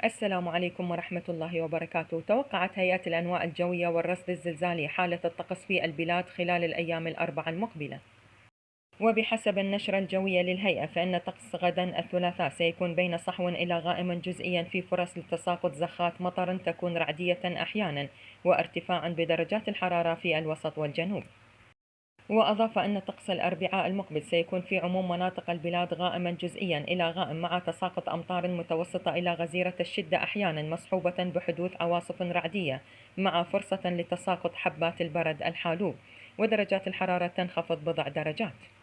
السلام عليكم ورحمة الله وبركاته. توقعت هيئة الأنواع الجوية والرصد الزلزالي حالة الطقس في البلاد خلال الأيام الأربعة المقبلة. وبحسب النشرة الجوية للهيئة فإن طقس غدا الثلاثاء سيكون بين صحو إلى غائم جزئيا، في فرص لتساقط زخات مطر تكون رعدية أحيانا، وارتفاع بدرجات الحرارة في الوسط والجنوب. وأضاف أن طقس الأربعاء المقبل سيكون في عموم مناطق البلاد غائما جزئيا إلى غائم، مع تساقط أمطار متوسطة إلى غزيرة الشدة أحيانا، مصحوبة بحدوث عواصف رعدية مع فرصة لتساقط حبات البرد الحالوب، ودرجات الحرارة تنخفض بضع درجات.